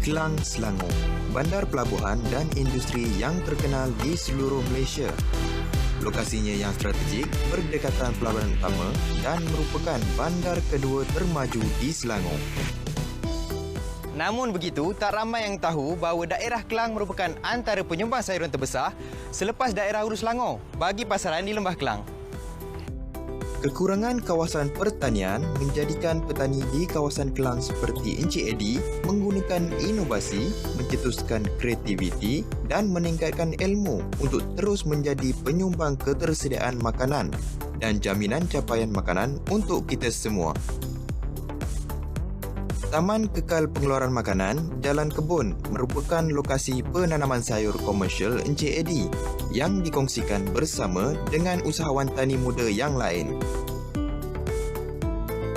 Kelang Selangor, bandar pelabuhan dan industri yang terkenal di seluruh Malaysia. Lokasinya yang strategik, berdekatan pelabuhan utama dan merupakan bandar kedua termaju di Selangor. Namun begitu, tak ramai yang tahu bahawa daerah Kelang merupakan antara penyumbang sayuran terbesar selepas daerah Hulu Selangor bagi pasaran di Lembah Kelang. Kekurangan kawasan pertanian menjadikan petani di kawasan Kelang seperti Encik Eddie menggunakan inovasi, mencetuskan kreativiti dan meningkatkan ilmu untuk terus menjadi penyumbang ketersediaan makanan dan jaminan capaian makanan untuk kita semua. Taman Kekal Pengeluaran Makanan Jalan Kebun merupakan lokasi penanaman sayur komersial Encik Eddie yang dikongsikan bersama dengan usahawan tani muda yang lain.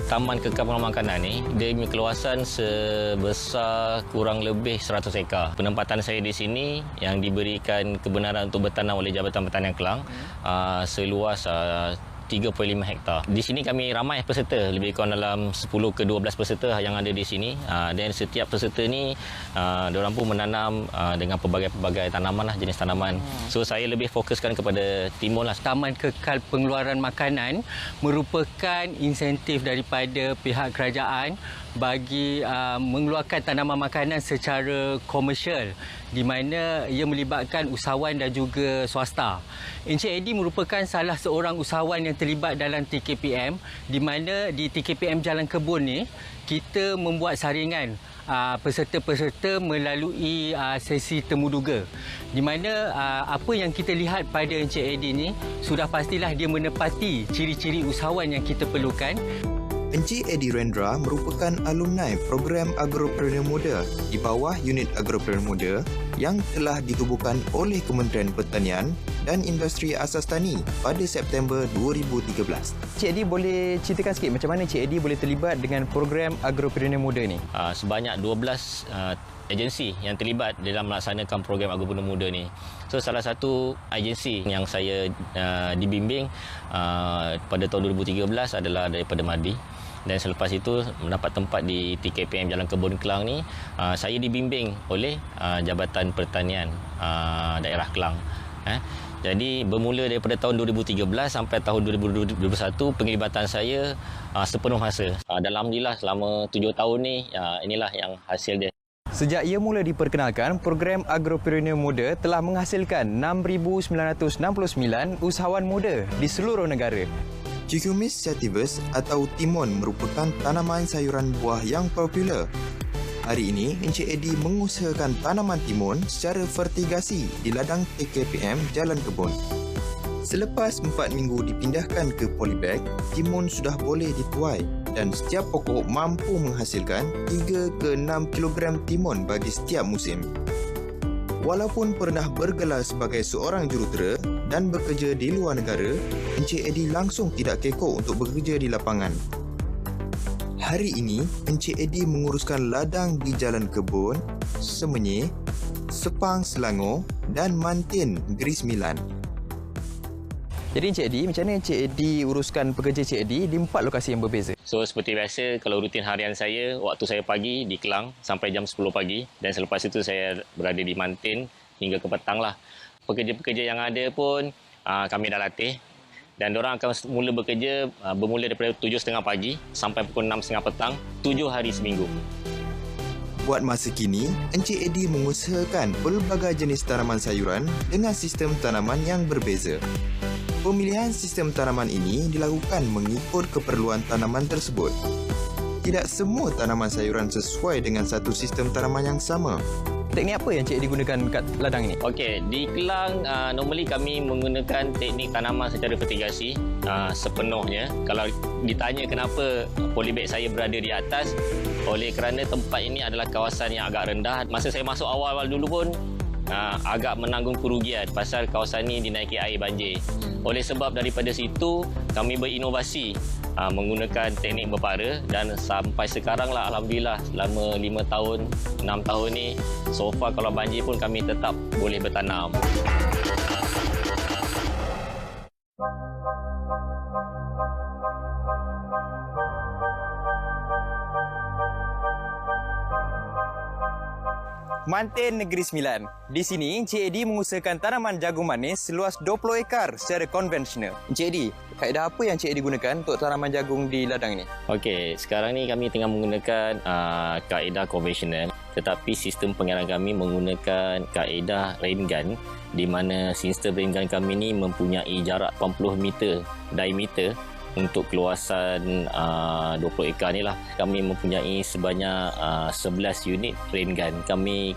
Taman Kekal Pengeluaran Makanan ni, dia punya keluasan sebesar kurang lebih 100 ekar. Penempatan saya di sini yang diberikan kebenaran untuk bertanam oleh Jabatan Pertanian Kelang seluas 3.5 hektar. Di sini kami ramai peserta, lebih kurang dalam 10 ke 12 peserta yang ada di sini. Dan setiap peserta ni, diorang pun menanam dengan pelbagai tanaman lah, jenis tanaman. So saya lebih fokuskan kepada timun lah. Taman Kekal Pengeluaran Makanan merupakan insentif daripada pihak kerajaan bagi mengeluarkan tanaman makanan secara komersial, di mana ia melibatkan usahawan dan juga swasta. Encik Eddie merupakan salah seorang usahawan yang terlibat dalam TKPM, di mana di TKPM Jalan Kebun ni kita membuat saringan peserta-peserta melalui sesi temuduga, di mana apa yang kita lihat pada Encik Eddie ni sudah pastilah dia menepati ciri-ciri usahawan yang kita perlukan. Encik Eddie Rendra merupakan alumni program Agropreneur Muda di bawah unit Agropreneur Muda yang telah ditubuhkan oleh Kementerian Pertanian dan Industri Asas Tani pada September 2013. Encik Eddie boleh ceritakan sikit macam mana Encik Eddie boleh terlibat dengan program Agropreneur Muda ni? Sebanyak 12 agensi yang terlibat dalam melaksanakan program Agropreneur Muda ni. So salah satu agensi yang saya dibimbing pada tahun 2013 adalah daripada Madi. Dan selepas itu mendapat tempat di TKPM Jalan Kebun Kelang ni, saya dibimbing oleh Jabatan Pertanian daerah Kelang. Jadi bermula daripada tahun 2013 sampai tahun 2021 penglibatan saya sepenuh masa. Dan alhamdulillah selama 7 tahun ni inilah yang hasil dia. Sejak ia mula diperkenalkan, program Agropreneur Muda telah menghasilkan 6,969 usahawan muda di seluruh negara. Cucumis sativus atau timun merupakan tanaman sayuran buah yang popular. Hari ini, Encik Eddie mengusahakan tanaman timun secara vertigasi di ladang TKPM Jalan Kebun. Selepas 4 minggu dipindahkan ke polybag, timun sudah boleh dituai dan setiap pokok mampu menghasilkan 3 ke 6 kilogram timun bagi setiap musim. Walaupun pernah bergelar sebagai seorang jurutera dan bekerja di luar negara, Encik Eddie langsung tidak kekok untuk bekerja di lapangan. Hari ini, Encik Eddie menguruskan ladang di Jalan Kebun, Semenyih, Sepang Selangor dan Mantin, Negeri Sembilan. Jadi Encik Eddie, macam mana Encik Eddie uruskan pekerja Encik Eddie di 4 lokasi yang berbeza? So seperti biasa, kalau rutin harian saya, waktu saya pagi di Kelang sampai jam 10 pagi dan selepas itu saya berada di Mantin hingga ke petang lah. Pekerja-pekerja yang ada pun kami dah latih dan diorang akan mula bekerja bermula daripada 7.30 pagi sampai pukul 6.30 petang, 7 hari seminggu. Buat masa kini, Encik Eddie mengusahakan pelbagai jenis tanaman sayuran dengan sistem tanaman yang berbeza. Pemilihan sistem tanaman ini dilakukan mengikut keperluan tanaman tersebut. Tidak semua tanaman sayuran sesuai dengan satu sistem tanaman yang sama. Teknik apa yang Encik Eddie gunakan kat ladang ini? Okey, di Kelang normally kami menggunakan teknik tanaman secara vertigasi sepenuhnya. Kalau ditanya kenapa polybag saya berada di atas, oleh kerana tempat ini adalah kawasan yang agak rendah. Masa saya masuk awal-awal dulu pun agak menanggung kerugian pasal kawasan ini dinaiki air banjir. Oleh sebab daripada situ kami berinovasi menggunakan teknik berpara dan sampai sekarang lah alhamdulillah selama 5 tahun 6 tahun ni so far kalau banjir pun kami tetap boleh bertanam. Mantin Negeri Sembilan. Di sini, Encik Eddie mengusahakan tanaman jagung manis seluas 20 ekar secara konvensional. Encik Eddie, kaedah apa yang Encik Eddie gunakan untuk tanaman jagung di ladang ini? Okey, sekarang ni kami tengah menggunakan kaedah konvensional, tetapi sistem pengairan kami menggunakan kaedah rain gun, di mana sistem rain gun kami ni mempunyai jarak 80 meter diameter. Untuk keluasan 20 ekar ni lah, kami mempunyai sebanyak 11 unit rain gun. Kami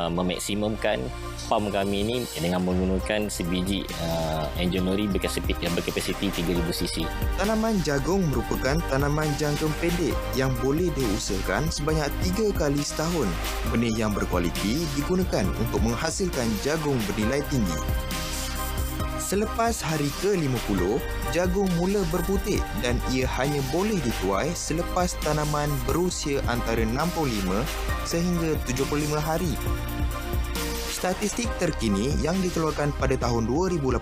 memaksimumkan farm kami ni dengan menggunakan sebiji enginery berkapasiti 3000 cc. Tanaman jagung merupakan tanaman jangka pendek yang boleh diusahakan sebanyak 3 kali setahun. Benih yang berkualiti digunakan untuk menghasilkan jagung bernilai tinggi. Selepas hari ke-50, jagung mula berbutir dan ia hanya boleh dituai selepas tanaman berusia antara 65 sehingga 75 hari. Statistik terkini yang dikeluarkan pada tahun 2018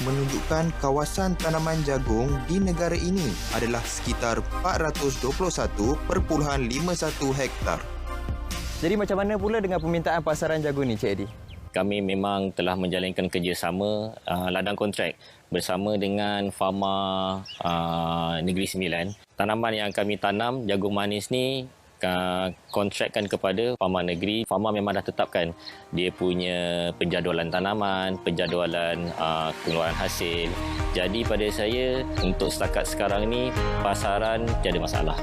menunjukkan kawasan tanaman jagung di negara ini adalah sekitar 421.51 hektar. Jadi macam mana pula dengan permintaan pasaran jagung ni, Encik Eddie? Kami memang telah menjalankan kerjasama ladang kontrak bersama dengan Farma Negeri Sembilan. Tanaman yang kami tanam, jagung manis ni, kontrakkan kepada Farma Negeri. Farma memang dah tetapkan dia punya penjadualan tanaman, penjadualan pengeluaran hasil. Jadi pada saya, untuk setakat sekarang ni, pasaran tiada masalah.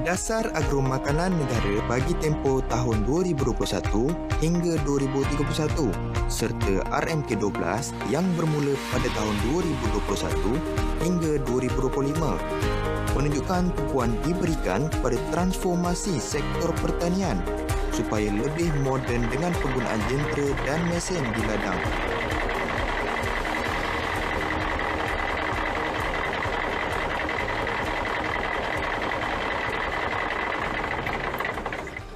Dasar Agromakanan Negara bagi tempoh tahun 2021 hingga 2031 serta RMK12 yang bermula pada tahun 2021 hingga 2025 menunjukkan tumpuan diberikan kepada transformasi sektor pertanian supaya lebih moden dengan penggunaan jentera dan mesin di ladang.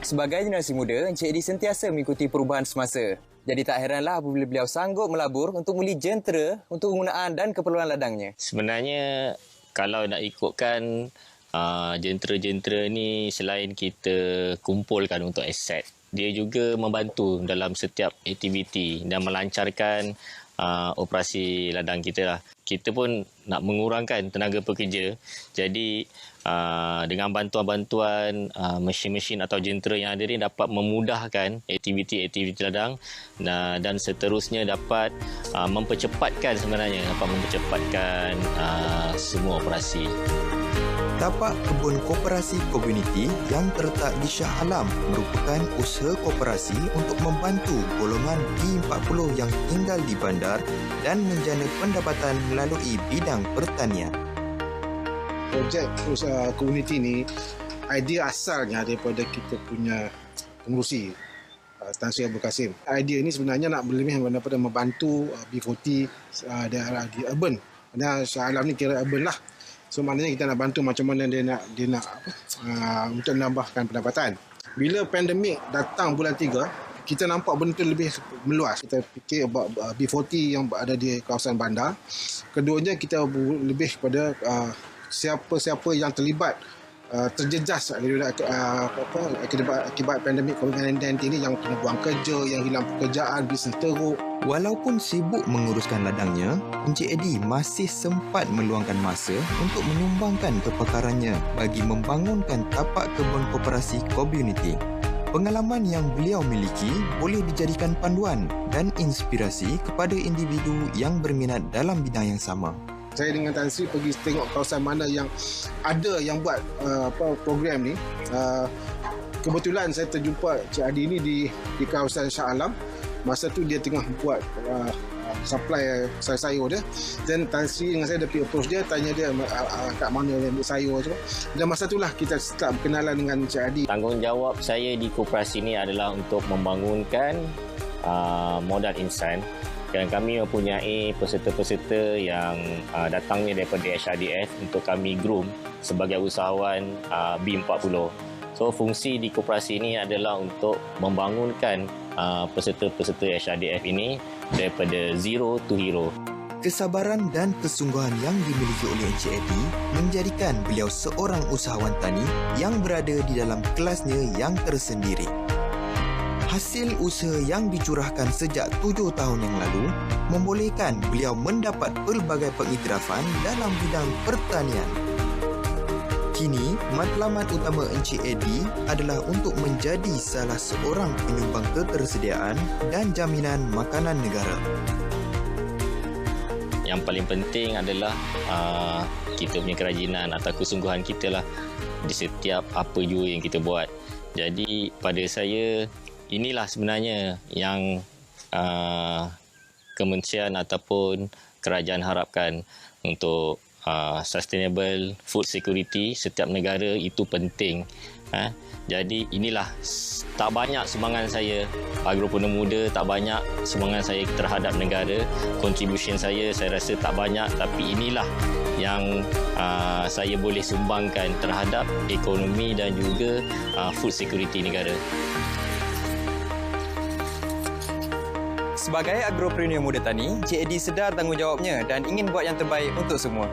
Sebagai generasi muda, Encik Eddie sentiasa mengikuti perubahan semasa. Jadi tak heranlah apabila beliau sanggup melabur untuk membeli jentera untuk penggunaan dan keperluan ladangnya. Sebenarnya, kalau nak ikutkan jentera-jentera ni, selain kita kumpulkan untuk aset, dia juga membantu dalam setiap aktiviti dan melancarkan operasi ladang kita lah. Kita pun nak mengurangkan tenaga pekerja. Jadi dengan bantuan-bantuan mesin-mesin atau jentera yang ada ni dapat memudahkan aktiviti-aktiviti ladang dan seterusnya dapat mempercepatkan semua operasi. Tapak Kebun Koperasi Komuniti yang terletak di Shah Alam merupakan usaha koperasi untuk membantu golongan B40 yang tinggal di bandar dan menjana pendapatan melalui bidang pertanian. Projek komuniti ni, idea asalnya daripada kita punya pengurusi Tan Sri Abdul Kasim. Idea ni sebenarnya nak lebih daripada membantu B40 daerah di urban. Kerana Shah Alam ni kira urban lah. So maknanya kita nak bantu macam mana dia nak untuk menambahkan pendapatan. Bila pandemik datang bulan 3, kita nampak benda tu lebih meluas. Kita fikir about B40 yang ada di kawasan bandar. Keduanya kita lebih kepada siapa-siapa yang terlibat terjejas akibat pandemik COVID-19 ini, yang kena buang kerja, yang hilang pekerjaan, bisnes teruk. Walaupun sibuk menguruskan ladangnya, Encik Eddie masih sempat meluangkan masa untuk menyumbangkan kepakarannya bagi membangunkan tapak kebun koperasi komuniti. Pengalaman yang beliau miliki boleh dijadikan panduan dan inspirasi kepada individu yang berminat dalam bidang yang sama. Saya dengan Tan Sri pergi tengok kawasan mana yang ada yang buat program ni. Kebetulan saya terjumpa Cik Adi ni di kawasan Shah Alam. Masa tu dia tengah buat supply sayur dia. Dan Tan Sri dengan saya dia pergi approach dia, tanya dia kat mana dia ambil sayur tu. Dan masa itulah kita start berkenalan dengan Cik Adi. Tanggungjawab saya di koperasi ini adalah untuk membangunkan modal insan. Dan kami mempunyai peserta-peserta yang datangnya daripada HRDF untuk kami groom sebagai usahawan B40. So fungsi di koperasi ini adalah untuk membangunkan peserta-peserta HRDF ini daripada zero to hero. Kesabaran dan kesungguhan yang dimiliki oleh Encik Eddie menjadikan beliau seorang usahawan tani yang berada di dalam kelasnya yang tersendiri. Hasil usaha yang dicurahkan sejak 7 tahun yang lalu membolehkan beliau mendapat pelbagai pengiktirafan dalam bidang pertanian. Kini, matlamat utama Encik Eddie adalah untuk menjadi salah seorang penyumbang ketersediaan dan jaminan makanan negara. Yang paling penting adalah kita punya kerajinan atau kesungguhan kita lah di setiap apa jua yang kita buat. Jadi pada saya, inilah sebenarnya yang kementerian ataupun kerajaan harapkan untuk sustainable food security setiap negara itu penting. Jadi inilah tak banyak sumbangan saya, Agropreneur Muda, tak banyak sumbangan saya terhadap negara. Contribution saya rasa tak banyak, tapi inilah yang saya boleh sumbangkan terhadap ekonomi dan juga food security negara. Sebagai agropreneur muda tani, Encik Eddie sedar tanggungjawabnya dan ingin buat yang terbaik untuk semua.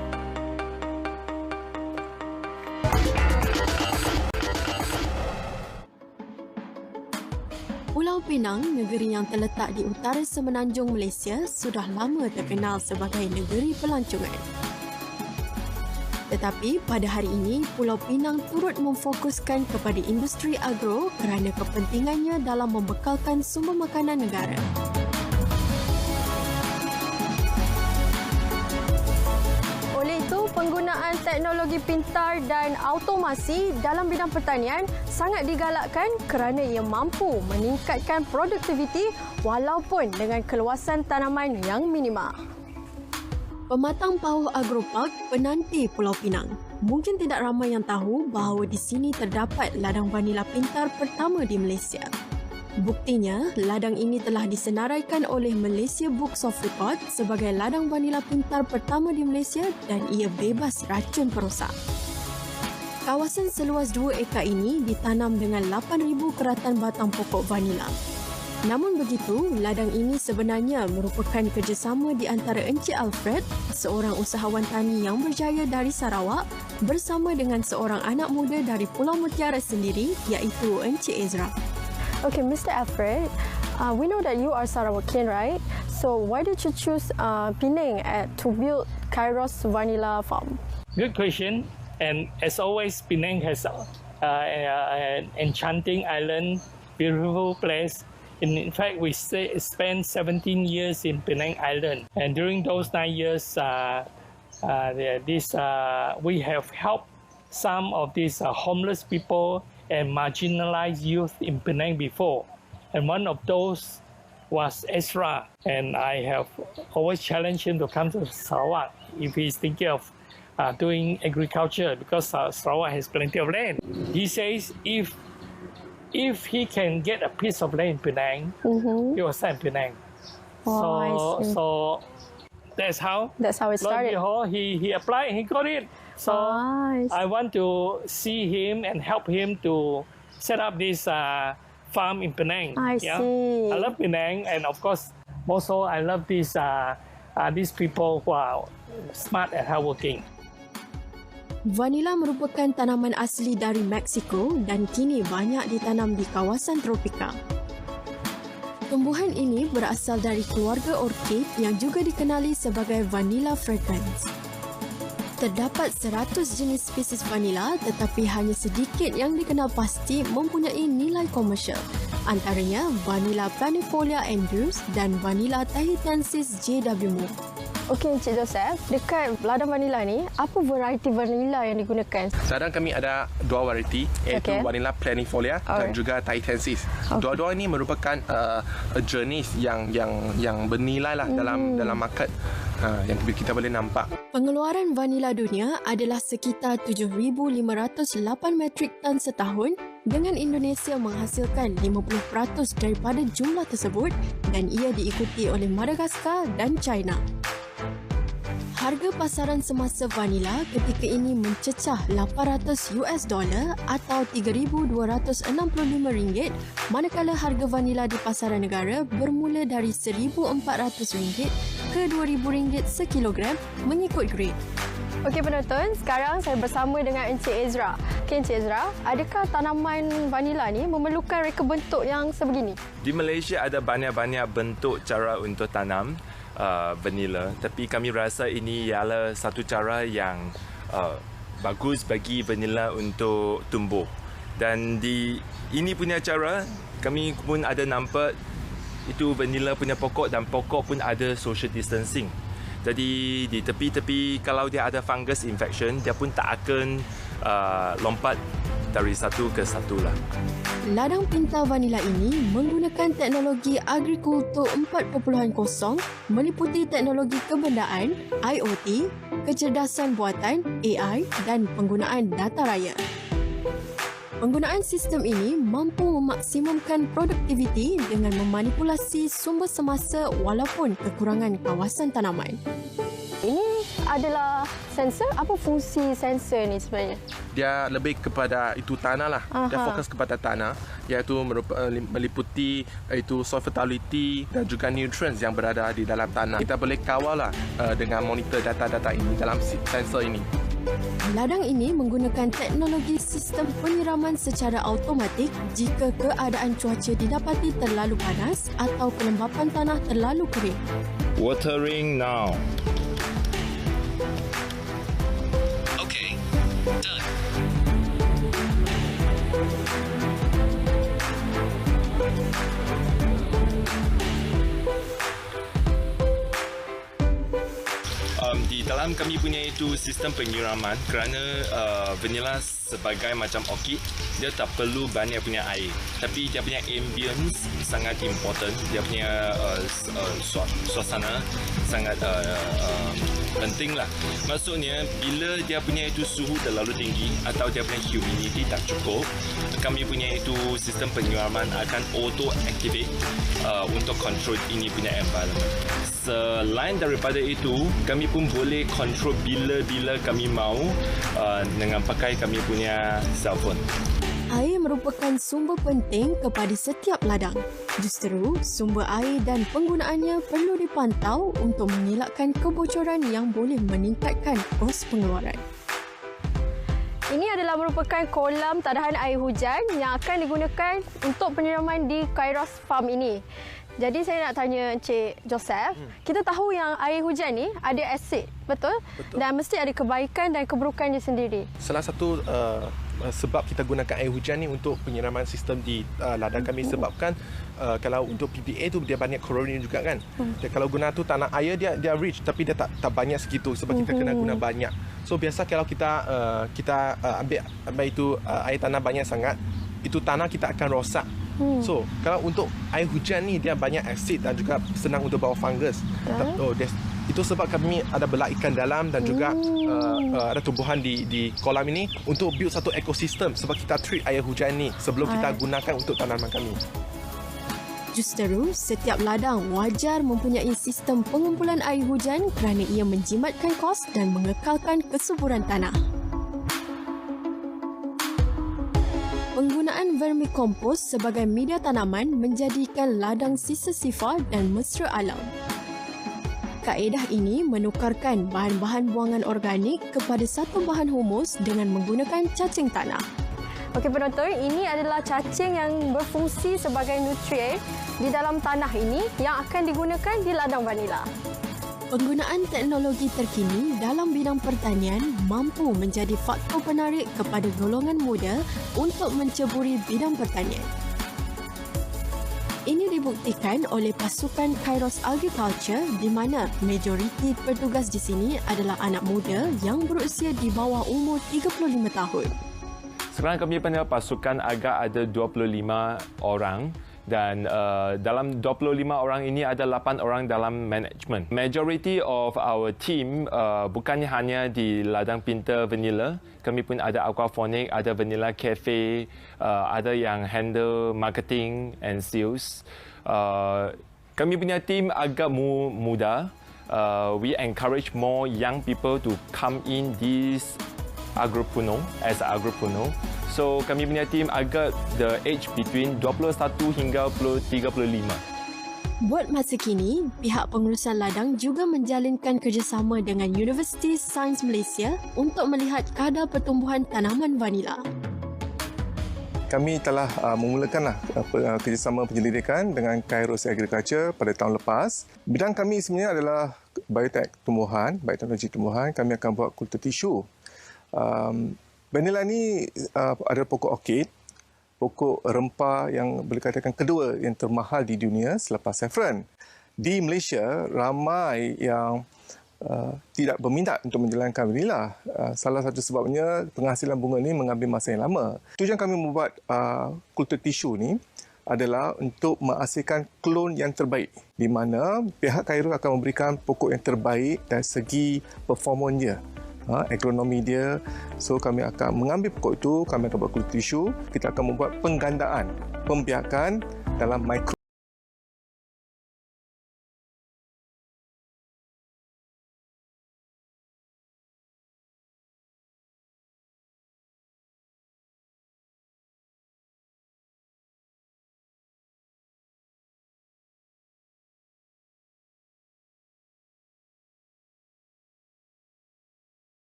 Pulau Pinang, negeri yang terletak di utara semenanjung Malaysia, sudah lama terkenal sebagai negeri pelancongan. Tetapi pada hari ini, Pulau Pinang turut memfokuskan kepada industri agro kerana kepentingannya dalam membekalkan sumber makanan negara. Oleh itu, penggunaan teknologi pintar dan automasi dalam bidang pertanian sangat digalakkan kerana ia mampu meningkatkan produktiviti walaupun dengan keluasan tanaman yang minima. Pematang pauh agropark penanti Pulau Pinang. Mungkin tidak ramai yang tahu bahawa di sini terdapat ladang vanila pintar pertama di Malaysia. Buktinya, ladang ini telah disenaraikan oleh Malaysia Books of Record sebagai ladang vanila pintar pertama di Malaysia dan ia bebas racun perosak. Kawasan seluas 2 ekar ini ditanam dengan 8,000 keratan batang pokok vanila. Namun begitu, ladang ini sebenarnya merupakan kerjasama di antara Encik Alfred, seorang usahawan tani yang berjaya dari Sarawak, bersama dengan seorang anak muda dari Pulau Mutiara sendiri, iaitu Encik Ezra. Okay, Mr. Alfred, we know that you are Sarawakian, right? So why did you choose Penang to build Kairos Vanilla Farm? Good question. And as always, Penang has an enchanting island, beautiful place. In fact, we spent 17 years in Penang Island. And during those 9 years, we have helped some of these homeless people and marginalized youth in Penang before. And one of those was Ezra. And I have always challenged him to come to Sarawak if he's thinking of doing agriculture, because Sarawak has plenty of land. He says if he can get a piece of land in Penang, he will start in Penang. Oh, so that's how it started. He applied and he got it. So I want to see him and help him to set up this farm in Penang. I see. I love Penang, and of course, also I love these people who are smart and hardworking. Vanila merupakan tanaman asli dari Meksiko dan kini banyak ditanam di kawasan tropika. Tumbuhan ini berasal dari keluarga orkid yang juga dikenali sebagai Vanilla fragrans. Terdapat 100 jenis spesies vanila tetapi hanya sedikit yang dikenal pasti mempunyai nilai komersial. Antaranya Vanilla planifolia Andrews dan Vanilla tahitiensis JW Moore. Okey, Encik Joseph, dekat ladang vanila ni, apa variety vanila yang digunakan? Ladang kami ada 2 variety, iaitu Vanilla planifolia dan juga tahitiensis. Dua-dua ini merupakan jenis yang bernilai lah dalam market yang kita boleh nampak. Pengeluaran vanila dunia adalah sekitar 7,508 metrik tan setahun dengan Indonesia menghasilkan 50% daripada jumlah tersebut dan ia diikuti oleh Madagaskar dan China. Harga pasaran semasa vanila ketika ini mencecah $800 atau RM3,265, manakala harga vanila di pasaran negara bermula dari RM1,400 ke RM2,000 sekilogram mengikut grade. Okey penonton, sekarang saya bersama dengan Encik Ezra. Okey Encik Ezra, adakah tanaman vanila ni memerlukan reka bentuk yang sebegini? Di Malaysia ada banyak-banyak bentuk cara untuk tanam vanila, tapi kami rasa ini ialah satu cara yang bagus bagi vanila untuk tumbuh. Dan di ini punya cara, kami pun ada nampak itu vanila punya pokok dan pokok pun ada social distancing. Jadi di tepi-tepi kalau dia ada fungus infection, dia pun tak akan lompat dari satu ke satu lah. Ladang pintar vanila ini menggunakan teknologi agrikultur 4.0 meliputi teknologi kebendaan, IoT, kecerdasan buatan, AI dan penggunaan data raya. Penggunaan sistem ini mampu memaksimumkan produktiviti dengan memanipulasi sumber semasa walaupun kekurangan kawasan tanaman. Ini adalah sensor. Apa fungsi sensor ni sebenarnya? Dia lebih kepada itu tanah lah. Dia fokus kepada tanah, iaitu meliputi itu soil fertility dan juga nutrients yang berada di dalam tanah. Kita boleh kawal lah dengan monitor data-data ini dalam sensor ini. Ladang ini menggunakan teknologi sistem penyiraman secara automatik jika keadaan cuaca didapati terlalu panas atau kelembapan tanah terlalu kering. Watering now. Okay, done. Di dalam kami punya itu sistem penyiraman kerana vanila sebagai macam orchid, dia tak perlu banyak punya air, tapi dia punya ambience sangat important. Dia punya suasana sangat penting lah. Maksudnya bila dia punya itu suhu terlalu tinggi atau dia punya humidity tak cukup, kami punya itu sistem penyiraman akan auto activate untuk control ini punya environment. Selain daripada itu, kami pun boleh control bila-bila kami mahu dengan pakai kami punya cellphone. Air merupakan sumber penting kepada setiap ladang. Justeru, sumber air dan penggunaannya perlu dipantau untuk mengelakkan kebocoran yang boleh meningkatkan kos pengeluaran. Ini adalah merupakan kolam tadahan air hujan yang akan digunakan untuk penyiraman di Kairos Farm ini. Jadi saya nak tanya Encik Joseph, kita tahu yang air hujan ni ada asid, betul? Dan mesti ada kebaikan dan keburukannya sendiri. Salah satu sebab kita gunakan air hujan ni untuk penyiraman sistem di ladang kami sebabkan kalau untuk PPA tu dia banyak klorin juga kan. Dan kalau guna tu tanah air dia rich tapi dia tak banyak segitu sebab kita kena guna banyak. So biasa kalau kita ambil itu air tanah banyak sangat, itu tanah kita akan rosak. So, kalau untuk air hujan ni dia banyak asid dan juga senang untuk bawa fungus. Itu sebab kami ada belak ikan dalam dan juga ada tumbuhan di kolam ini untuk build satu ekosistem sebab kita treat air hujan ni sebelum kita gunakan untuk tanaman kami. Justeru, setiap ladang wajar mempunyai sistem pengumpulan air hujan kerana ia menjimatkan kos dan mengekalkan kesuburan tanah. Penggunaan vermikompos sebagai media tanaman menjadikan ladang sisa sifar dan mesra alam. Kaedah ini menukarkan bahan-bahan buangan organik kepada satu bahan humus dengan menggunakan cacing tanah. Okey penonton, ini adalah cacing yang berfungsi sebagai nutrien di dalam tanah ini yang akan digunakan di ladang vanila. Penggunaan teknologi terkini dalam bidang pertanian mampu menjadi faktor penarik kepada golongan muda untuk menceburi bidang pertanian. Ini dibuktikan oleh pasukan Kairos Agriculture di mana majoriti petugas di sini adalah anak muda yang berusia di bawah umur 35 tahun. Sekarang kami punya pasukan agak ada 25 orang. Dan dalam 25 orang ini ada 8 orang dalam management. Majority of our team bukannya hanya di ladang pintar vanila. Kami pun ada aquaponic, ada vanilla cafe, ada yang handle marketing and sales. Kami punya team agak muda. We encourage more young people to come in this agropreneur as an agropreneur. So kami punya team agak the age between 21 hingga 35. Buat masa kini, pihak pengurusan ladang juga menjalinkan kerjasama dengan Universiti Sains Malaysia untuk melihat kadar pertumbuhan tanaman vanila. Kami telah memulakan kerjasama penyelidikan dengan Kairos Agriculture pada tahun lepas. Bidang kami sebenarnya adalah bioteknologi tumbuhan. Kami akan buat kultur tisu. Vanila ni adalah pokok orkid, pokok rempah yang boleh katakan kedua yang termahal di dunia selepas saffron. Di Malaysia, ramai yang tidak berminat untuk menjalankan vanila. Salah satu sebabnya penghasilan bunga ini mengambil masa yang lama. Tujuan kami membuat kultur tisu ni adalah untuk menghasilkan klon yang terbaik, di mana pihak Kairos akan memberikan pokok yang terbaik dari segi performanya, agronomi dia. So kami akan mengambil pokok itu, kami akan buat kultur tisu, kita akan membuat penggandaan, pembiakan dalam mikro.